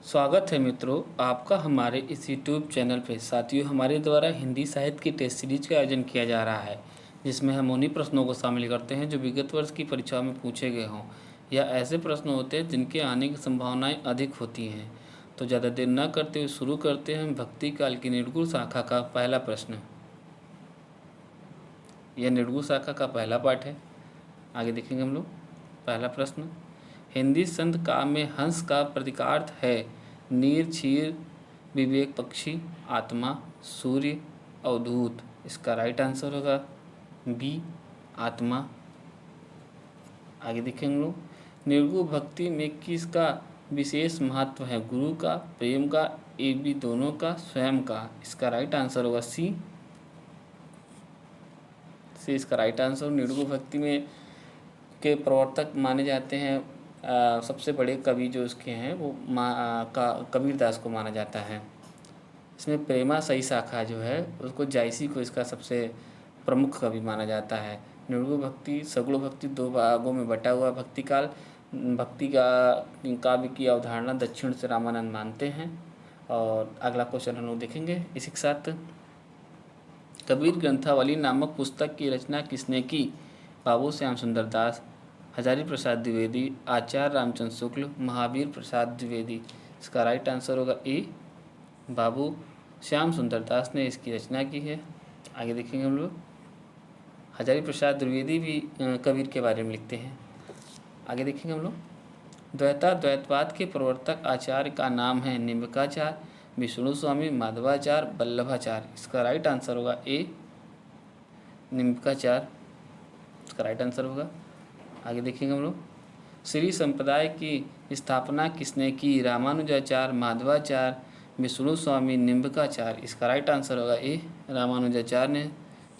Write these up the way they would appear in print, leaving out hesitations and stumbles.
स्वागत है मित्रों आपका हमारे इस यूट्यूब चैनल पे। साथियों, हमारे द्वारा हिंदी साहित्य की टेस्ट सीरीज का आयोजन किया जा रहा है, जिसमें हम उन्हीं प्रश्नों को शामिल करते हैं जो विगत वर्ष की परीक्षा में पूछे गए हों या ऐसे प्रश्न होते हैं जिनके आने की संभावनाएं अधिक होती हैं। तो ज़्यादा देर न करते हुए शुरू करते हैं भक्ति काल की निर्गुण शाखा का पहला प्रश्न। यह निर्गुण शाखा का पहला पाठ है। आगे देखेंगे हम लोग। पहला प्रश्न, हिंदी संत काव्य में हंस का प्रतीकार्थ है नीर, क्षीर, विवेक, पक्षी, आत्मा, सूर्य, अवधूत। इसका राइट आंसर होगा बी, आत्मा। आगे देखेंगे हम लोग। निर्गुण भक्ति में किसका विशेष महत्व है? गुरु का, प्रेम का, एक भी दोनों का, स्वयं का। इसका राइट आंसर होगा सी। इसका राइट आंसर। निर्गुण भक्ति में के प्रवर्तक माने जाते हैं सबसे बड़े कवि जो उसके हैं वो कबीरदास को माना जाता है। इसमें प्रेमा सही शाखा जो है उसको जायसी को इसका सबसे प्रमुख कवि माना जाता है। निर्गुण भक्ति सगुण भक्ति दो भागों में बटा हुआ भक्ति काल। भक्ति का काव्य की अवधारणा दक्षिण से रामानंद मानते हैं। और अगला क्वेश्चन हम लोग देखेंगे इसी के साथ। कबीर ग्रंथावली नामक पुस्तक की रचना किसने की? बाबू श्याम सुंदर दास, हजारी प्रसाद द्विवेदी, आचार्य रामचंद्र शुक्ल, महावीर प्रसाद द्विवेदी। इसका राइट आंसर होगा ए, बाबू श्याम सुंदर दास ने इसकी रचना की है। आगे देखेंगे हम लोग। हजारी प्रसाद द्विवेदी भी कबीर के बारे में लिखते हैं। आगे देखेंगे हम लोग। द्वैतवाद के प्रवर्तक आचार्य का नाम है निम्बकाचार्य, विष्णु स्वामी, माधवाचार्य, वल्लभाचार्य। इसका राइट आंसर होगा ए, निम्बकाचार्य। इसका राइट आंसर होगा। आगे देखेंगे हम लोग। श्री संप्रदाय की स्थापना किसने की? रामानुजाचार्य, माधवाचार्य, विष्णु स्वामी, निम्बकाचार्य। इसका राइट आंसर होगा ए, रामानुजाचार्य ने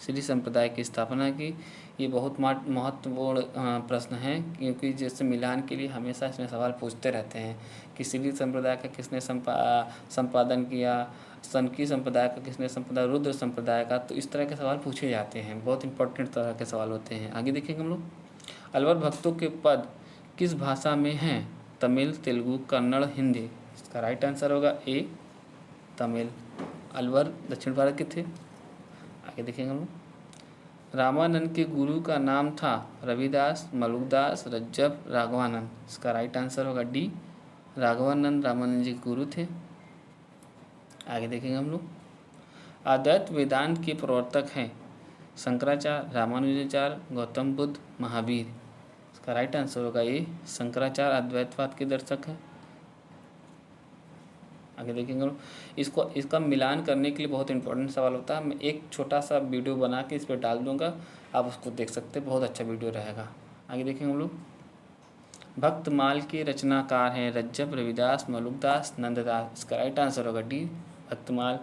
श्री संप्रदाय की स्थापना की। ये बहुत महत्वपूर्ण प्रश्न है, क्योंकि जैसे मिलान के लिए हमेशा इसमें सवाल पूछते रहते हैं कि श्री संप्रदाय का किसने संपादन किया, सनकी संप्रदाय का किसने संपादन, रुद्र संप्रदाय का। तो इस तरह के सवाल पूछे जाते हैं, बहुत इंपॉर्टेंट तरह के सवाल होते हैं। आगे देखेंगे हम लोग। अलवर भक्तों के पद किस भाषा में हैं? तमिल, तेलुगु, कन्नड़, हिंदी। इसका राइट आंसर होगा ए, तमिल। अलवर दक्षिण भारत के थे। आगे देखेंगे हम लोग। रामानंद के गुरु का नाम था रविदास, मलुकदास, रज्जब, राघवानंद। इसका राइट आंसर होगा डी, राघवानंद रामानंद जी के गुरु थे। आगे देखेंगे हम लोग। अद्वैत वेदांत के प्रवर्तक हैं शंकराचार्य, रामानुजाचार्य, गौतम बुद्ध, महावीर। इसका राइट आंसर होगा ये, शंकराचार्य अद्वैतवाद के दर्शक हैं। आगे देखेंगे हम इसका मिलान करने के लिए बहुत इंपॉर्टेंट सवाल होता है। मैं एक छोटा सा वीडियो बना के इस पर डाल दूंगा, आप उसको देख सकते हैं, बहुत अच्छा वीडियो रहेगा। आगे देखेंगे हम लोग। भक्तमाल के रचनाकार हैं रज्जब, रविदास, मलुकदास, नंददास। इसका राइट आंसर होगा डी, भक्तमाल।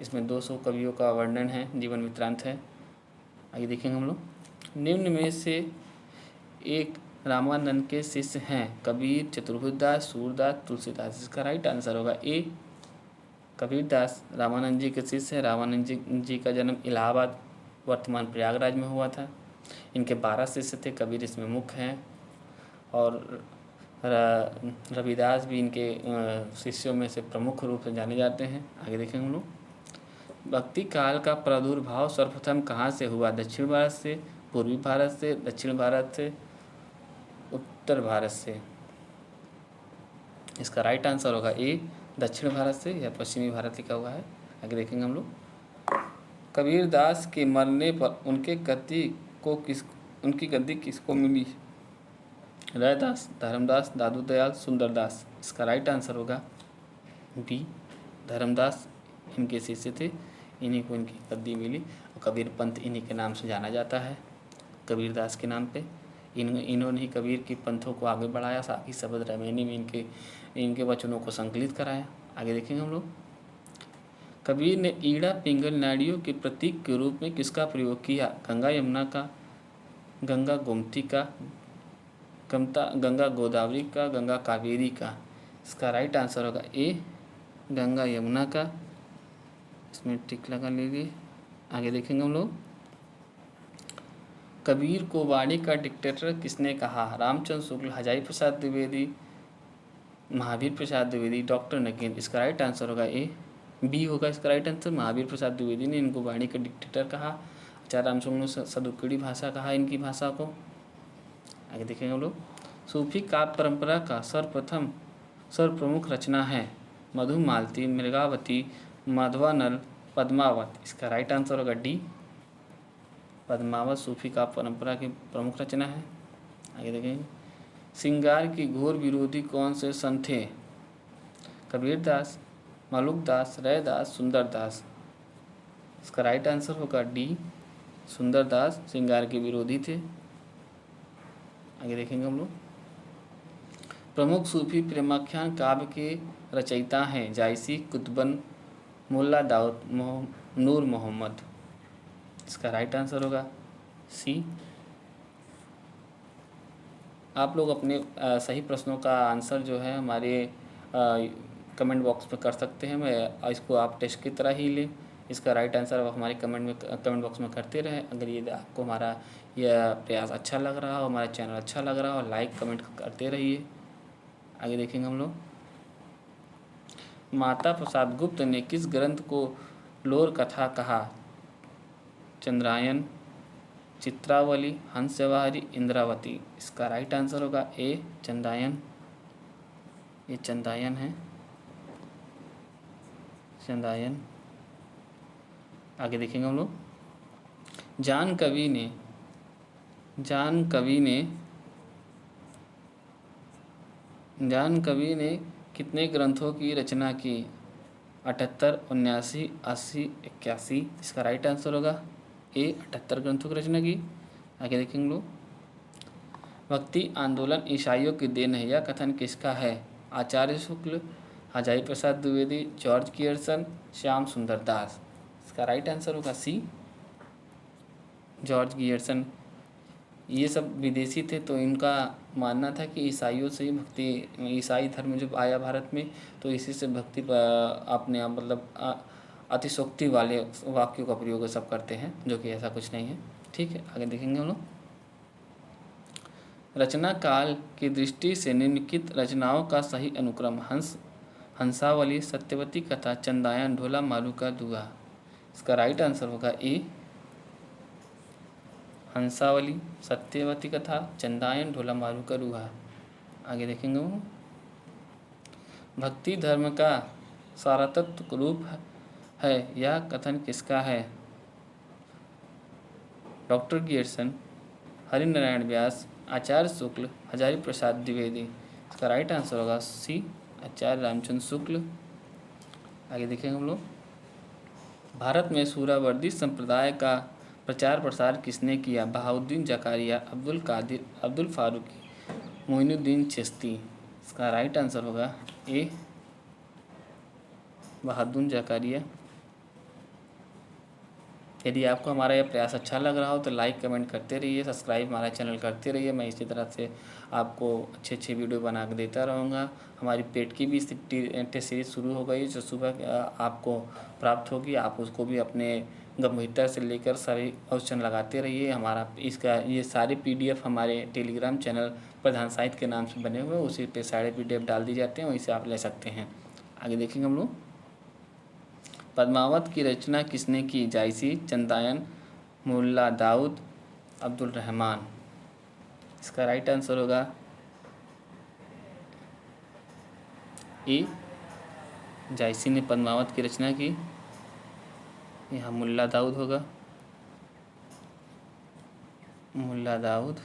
इसमें 200 कवियों का वर्णन है, जीवन वृत्तांत है। आगे देखेंगे हम लोग। निम्न में से एक रामानंद के शिष्य हैं कबीर, चतुर्भुजदास, सूरदास, तुलसीदास। इसका राइट आंसर होगा ए, कबीरदास रामानंद जी के शिष्य हैं। रामानंद जी का जन्म इलाहाबाद वर्तमान प्रयागराज में हुआ था। इनके 12 शिष्य थे, कबीर इसमें मुख्य हैं और रविदास भी इनके शिष्यों में से प्रमुख रूप से जाने जाते हैं। आगे देखेंगे हम लोग। भक्ति काल का प्रादुर्भाव सर्वप्रथम कहाँ से हुआ? दक्षिण भारत से, पूर्वी भारत से, दक्षिण भारत से, उत्तर भारत से। इसका राइट आंसर होगा ए, दक्षिण भारत से या पश्चिमी भारत लिखा हुआ है। आगे देखेंगे हम लोग। कबीरदास के मरने पर उनकी गद्दी किसको मिली? रैदास, धर्मदास, दादू दयाल, सुंदरदास। इसका राइट आंसर होगा बी, धर्मदास इनके शिष्य थे, इन्हीं को इनकी गद्दी मिली। और कबीर पंथ इन्हीं के नाम से जाना जाता है, कबीरदास के नाम पे। इन्होंने ही कबीर की पंथों को आगे बढ़ाया, साकी शबद रमैनी में इनके वचनों को संकलित कराया। आगे देखेंगे हम लोग। कबीर ने ईड़ा पिंगल नाड़ियों के प्रतीक के रूप में किसका प्रयोग किया? गंगा यमुना का, गंगा गोमती का, गंगा गोदावरी का, गंगा कावेरी का। इसका राइट आंसर होगा ए, गंगा यमुना का। इसमें टिक लगा लीजिए। आगे देखेंगे हम लोग। कबीर को वाणी का डिक्टेटर किसने कहा? रामचंद्र शुक्ल, हजारी प्रसाद द्विवेदी, महावीर प्रसाद द्विवेदी, डॉक्टर नगेंद्र। इसका राइट आंसर होगा ए, बी होगा इसका राइट आंसर। महावीर प्रसाद द्विवेदी ने इनको वाणी का डिक्टेटर कहा। आचार्य रामसूंग ने सदुक्कड़ी भाषा कहा इनकी भाषा को। आगे देखेंगे हम लोग। सूफी काव्य परंपरा का सर्वप्रमुख रचना है मधुमालती, मृगावती, माधवानल, पद्मावत। इसका राइट आंसर होगा डी, पद्मावत सूफी काव्य परंपरा की प्रमुख रचना है। आगे देखेंगे। श्रृंगार की घोर विरोधी कौन से संत थे? कबीरदास, मालुकदास, रैदास, सुंदरदास। इसका राइट आंसर होगा डी, सुंदरदास श्रृंगार के विरोधी थे। आगे देखेंगे हम लोग। प्रमुख सूफी प्रेमाख्यान काव्य के रचयिता हैं जायसी, कुतुबन, मुल्ला दाऊद, नूर मोहम्मद। इसका राइट आंसर होगा सी। आप लोग अपने सही प्रश्नों का आंसर जो है हमारे कमेंट बॉक्स में कर सकते हैं। मैं इसको आप टेस्ट की तरह ही लें। इसका राइट आंसर आप हमारे कमेंट बॉक्स में करते रहें। अगर ये आपको हमारा यह प्रयास अच्छा लग रहा हो, हमारा चैनल अच्छा लग रहा हो, लाइक कमेंट करते रहिए। आगे देखेंगे हम लोग। माता प्रसाद गुप्त ने किस ग्रंथ को लोर कथा कहा? चंद्रायन, चित्रावली, हंसवारी, इंद्रावती। इसका राइट आंसर होगा ए, चंदायन। ये चंदायन है, चंदायन। आगे देखेंगे हम लोग। जान कवि ने कितने ग्रंथों की रचना की? 78, 79, 80, 81। इसका राइट आंसर होगा ए, 78 ग्रंथों की रचना की। आगे देखेंगे लोग। भक्ति आंदोलन ईसाइयों की देन है, यह कथन किसका है? आचार्य शुक्ल, हजारी प्रसाद द्विवेदी, जॉर्ज गियर्सन, श्याम सुंदर दास। इसका राइट आंसर होगा सी, जॉर्ज गियर्सन। ये सब विदेशी थे तो इनका मानना था कि ईसाइयों से ही भक्ति, ईसाई धर्म जब आया भारत में तो इसी से भक्ति अपने मतलब अतिशोक्ति वाले वाक्यों का प्रयोग सब करते हैं, जो कि ऐसा कुछ नहीं है। ठीक है, आगे देखेंगे हम लोग। रचना काल की दृष्टि से निम्नलिखित रचनाओं का सही अनुक्रम? हंसावली, सत्यवती कथा, चंदायन, ढोला मारू का दुआ। इसका राइट आंसर होगा ए, हंसावली, सत्यवती कथा, चंदायन, ढोला मारू का दुआ। आगे देखेंगे वो। भक्ति धर्म का सारतत्व रूप है, यह कथन किसका है? डॉक्टर गियर्सन, हरिनारायण व्यास, आचार्य शुक्ल, हजारी प्रसाद द्विवेदी। इसका राइट आंसर होगा सी, आचार्य रामचंद्र शुक्ल। आगे देखेंगे हम लोग। भारत में सूरावर्दी संप्रदाय का प्रचार प्रसार किसने किया? बहाउद्दीन जकारिया, अब्दुल कादिर, अब्दुल फारूकी, मोइनुद्दीन चिश्ती। इसका राइट आंसर होगा ए, बहाउद्दीन जकारिया। यदि आपको हमारा यह प्रयास अच्छा लग रहा हो तो लाइक कमेंट करते रहिए, सब्सक्राइब हमारा चैनल करते रहिए। मैं इसी तरह से आपको अच्छे वीडियो बना के देता रहूँगा। हमारी पेट की भी टेस्ट सीरीज शुरू हो गई जो सुबह आपको प्राप्त होगी। आप उसको भी अपने गंभीरता से लेकर सभी क्वेश्चन लगाते रहिए। हमारा इसका ये सारे PDF हमारे टेलीग्राम चैनल प्रधान साहित्य के नाम से बने हुए, उसी पे सारे PDF डाल दी जाते हैं, वहीं से आप ले सकते हैं। आगे देखेंगे हम लोग। पद्मावत की रचना किसने की? जायसी, चंदायन, मुल्ला दाऊद, अब्दुल रहमान। इसका राइट आंसर होगा ए, जायसी ने पद्मावत की रचना की। यहाँ मुल्ला दाऊद होगा, मुल्ला दाऊद।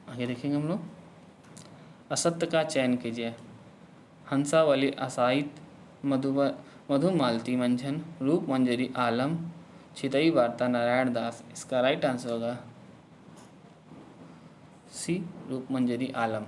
आगे देखेंगे हम लोग। असत्य का चयन कीजिए। हंसावली, असाहित, मधुमालती, मंझन, रूप मंजरी, आलम, छितई वार्ता, नारायण दास। इसका राइट आंसर होगा सी, रूप मंजरी, आलम।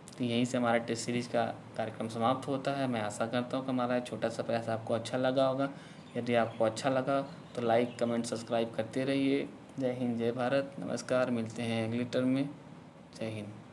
तो यहीं से हमारा टेस्ट सीरीज का कार्यक्रम समाप्त होता है। मैं आशा करता हूँ कि हमारा छोटा सा प्रयास आपको अच्छा लगा होगा। यदि आपको अच्छा लगा तो लाइक कमेंट सब्सक्राइब करते रहिए। जय हिंद, जय भारत, नमस्कार। मिलते हैं अगले टर्म में। जय हिंद।